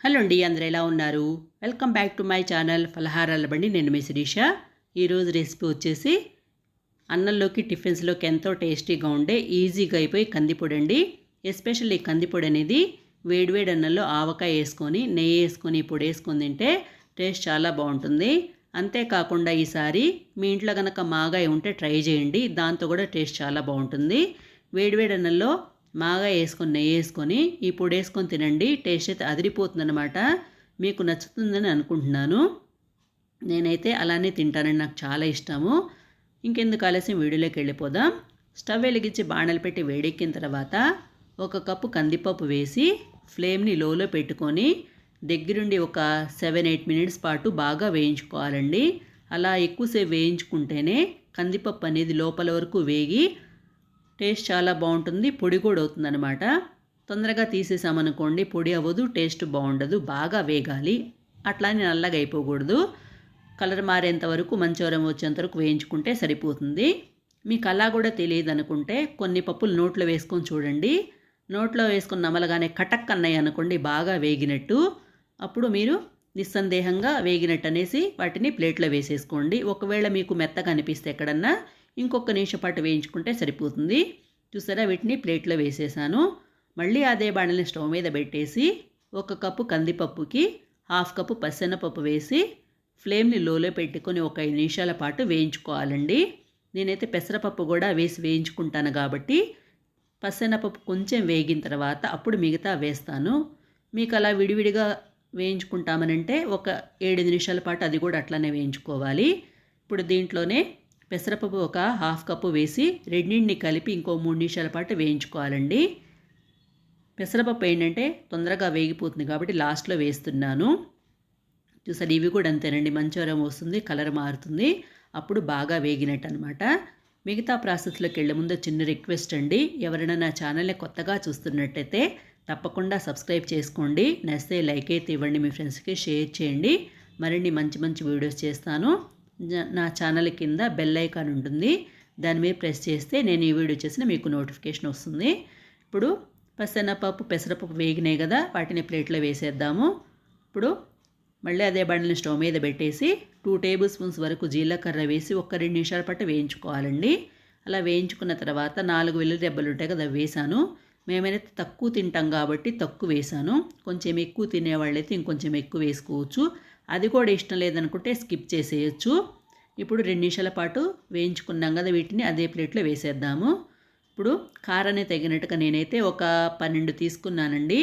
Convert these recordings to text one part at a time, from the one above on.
Hello అండి, అందరూ ఎలా ఉన్నారు? Welcome back to my channel ఫలహారాల బండి. నేను మీ శిరీష. ఈరోజు రెసిపీ వచ్చేసి అన్నంలోకి టిఫిన్స్లోకి ఎంతో టేస్టీగా ఉండే ఈజీగా అయిపోయి కందిపొడి అండి. ఎస్పెషల్లీ కందిపొడి అనేది వేడివేడి అన్నంలో ఆవకాయ వేసుకొని నెయ్యి వేసుకొని పొడి వేసుకొని తింటే టేస్ట్ చాలా బాగుంటుంది. అంతేకాకుండా ఈసారి మీ ఇంట్లో కనుక మాగాయ ఉంటే ట్రై చేయండి, దాంతో కూడా టేస్ట్ చాలా బాగుంటుంది. వేడివేడి అన్నంలో మాగాయ వేసుకొని నెయ్యి వేసుకొని ఈ పొడి వేసుకొని తినండి, టేస్ట్ అయితే అదిరిపోతుందన్నమాట. మీకు నచ్చుతుందని అనుకుంటున్నాను. నేనైతే అలానే తింటానని, నాకు చాలా ఇష్టము. ఇంకెందుకు ఆలస్యం వీడియోలోకి వెళ్ళిపోదాం. స్టవ్ వెలిగించి బాణలు పెట్టి వేడెక్కిన తర్వాత 1 కప్పు కందిపప్పు వేసి ఫ్లేమ్ని లోలో పెట్టుకొని దగ్గరుండి ఒక 7-8 మినిట్స్ పాటు బాగా వేయించుకోవాలండి. అలా ఎక్కువసేపు వేయించుకుంటేనే కందిపప్పు అనేది లోపల వరకు వేగి టేస్ట్ చాలా బాగుంటుంది, పొడి కూడా అవుతుందన్నమాట. తొందరగా తీసేసామనుకోండి పొడి అవ్వదు, టేస్ట్ బాగుండదు. బాగా వేగాలి, అట్లానే నల్లగా అయిపోకూడదు. కలర్ మారేంత వరకు, మంచివరం వచ్చేంత వరకు వేయించుకుంటే సరిపోతుంది. మీకు అలా కూడా తెలియదు అనుకుంటే కొన్ని పప్పులు నోట్లో వేసుకొని చూడండి. నోట్లో వేసుకొని నమలగానే కటక్ అన్నాయి అనుకోండి, బాగా వేగినట్టు. అప్పుడు మీరు నిస్సందేహంగా వేగినట్టు అనేసి వాటిని ప్లేట్లో వేసేసుకోండి. ఒకవేళ మీకు మెత్తగా అనిపిస్తే ఎక్కడన్నా ఇంకొక నిమిషం పాటు వేయించుకుంటే సరిపోతుంది. చూసారా, వీటిని ప్లేట్లో వేసేసాను. మళ్ళీ అదే బాణలిని స్టవ్ మీద పెట్టేసి 1 కప్పు కందిపప్పుకి 1/2 కప్పు పచ్చెనపప్పు వేసి ఫ్లేమ్ని లోలో పెట్టుకొని ఒక 5 నిమిషాల పాటు వేయించుకోవాలండి. నేనైతే పెసరపప్పు కూడా వేసి వేయించుకుంటాను కాబట్టి పచ్చెనపప్పు కొంచెం వేగిన తర్వాత అప్పుడు మిగతా వేస్తాను. మీకు అలా విడివిడిగా వేయించుకుంటామనంటే ఒక 7 నిమిషాల పాటు అది కూడా అట్లానే వేయించుకోవాలి. ఇప్పుడు దీంట్లోనే పెసరపప్పు ఒక 1/2 కప్పు వేసి రెండింటిని కలిపి ఇంకో 3 నిమిషాల పాటు వేయించుకోవాలండి. పెసరపప్పు ఏంటంటే తొందరగా వేగిపోతుంది కాబట్టి లాస్ట్లో వేస్తున్నాను. చూసారు, ఇవి కూడా అంతేనండి, మంచి వరం వస్తుంది, కలర్ మారుతుంది, అప్పుడు బాగా వేగినట్టు అనమాట. మిగతా ప్రాసెస్లోకి వెళ్ళే ముందు చిన్న రిక్వెస్ట్ అండి, ఎవరైనా నా ఛానల్ని కొత్తగా చూస్తున్నట్టయితే తప్పకుండా సబ్స్క్రైబ్ చేసుకోండి. నచ్చితే లైక్ అయితే ఇవ్వండి, మీ ఫ్రెండ్స్కి షేర్ చేయండి. మరిన్ని మంచి మంచి వీడియోస్ చేస్తాను. నా ఛానల్ కింద బెల్ ఐకాన్ ఉంటుంది, దాని మీద ప్రెస్ చేస్తే నేను ఈ వీడియో చేసిన మీకు నోటిఫికేషన్ వస్తుంది. ఇప్పుడు పచ్చెనపప్పు పెసరపప్పు వేగినాయి కదా, వాటిని ప్లేట్లో వేసేద్దాము. ఇప్పుడు మళ్ళీ అదే బండని స్టవ్ మీద పెట్టేసి 2 టేబుల్ స్పూన్స్ వరకు జీలకర్ర వేసి ఒక 2 నిమిషాల పాటు వేయించుకోవాలండి. అలా వేయించుకున్న తర్వాత 4 వెల్లుల్లి రెబ్బలు ఉంటాయి కదా, వేసాను. మేమైతే తక్కువ తింటాం కాబట్టి తక్కువ వేసాను. కొంచెం ఎక్కువ తినేవాళ్ళైతే ఇంకొంచెం ఎక్కువ వేసుకోవచ్చు. అది కూడా ఇష్టం లేదనుకుంటే స్కిప్ చేసేయచ్చు. ఇప్పుడు 2 నిమిషాల పాటు వేయించుకున్నాం కదా, వీటిని అదే ప్లేట్లో వేసేద్దాము. ఇప్పుడు కారాన్ని తగినట్టుగా నేనైతే ఒక 12 తీసుకున్నానండి.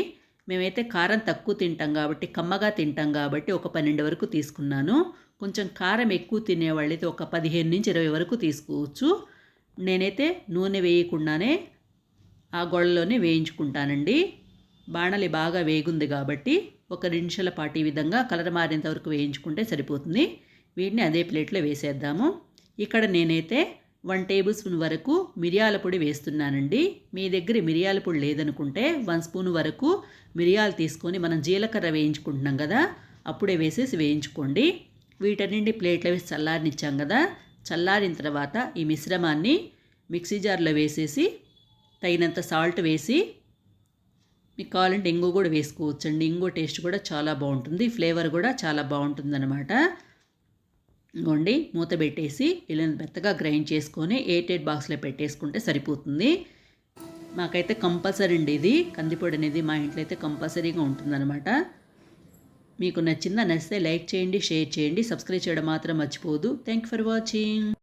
మేమైతే కారం తక్కువ తింటాం కాబట్టి, కమ్మగా తింటాం కాబట్టి ఒక 12 వరకు తీసుకున్నాను. కొంచెం కారం ఎక్కువ తినేవాళ్ళైతే ఒక 15-20 వరకు తీసుకోవచ్చు. నేనైతే నూనె వేయకుండానే ఆ గొళ్ళలోనే వేయించుకుంటానండి. బాణలి బాగా వేగుంది కాబట్టి ఒక 2 నిమిషాల పాటు ఈ విధంగా కలర్ మారేంత వరకు వేయించుకుంటే సరిపోతుంది. వీటిని అదే ప్లేట్లో వేసేద్దాము. ఇక్కడ నేనైతే 1 టేబుల్ స్పూన్ వరకు మిరియాల పొడి వేస్తున్నానండి. మీ దగ్గర మిరియాల పొడి లేదనుకుంటే 1 స్పూన్ వరకు మిరియాలు తీసుకొని మనం జీలకర్ర వేయించుకుంటున్నాం కదా, అప్పుడే వేసేసి వేయించుకోండి. వీటన్నింటి ప్లేట్లో వేసి చల్లారనిచ్చాం కదా, చల్లారిన తర్వాత ఈ మిశ్రమాన్ని మిక్సీ జార్లో వేసేసి తగినంత సాల్ట్ వేసి, మీకు కావాలంటే ఇంగు కూడా వేసుకోవచ్చండి. ఇంగు టేస్ట్ కూడా చాలా బాగుంటుంది, ఫ్లేవర్ కూడా చాలా బాగుంటుందన్నమాట. ఇంకోండి, మూత పెట్టేసి ఇలా మెత్తగా గ్రైండ్ చేసుకొని ఎయిర్టైట్ బాక్స్లో పెట్టేసుకుంటే సరిపోతుంది. మాకైతే కంపల్సరీ అండి, ఇది కందిపొడి అనేది మా ఇంట్లో అయితే కంపల్సరీగా ఉంటుందన్నమాట. మీకు నచ్చితే లైక్ చేయండి, షేర్ చేయండి, సబ్స్క్రైబ్ చేయడం మాత్రం మర్చిపోవద్దు. Thank you for watching.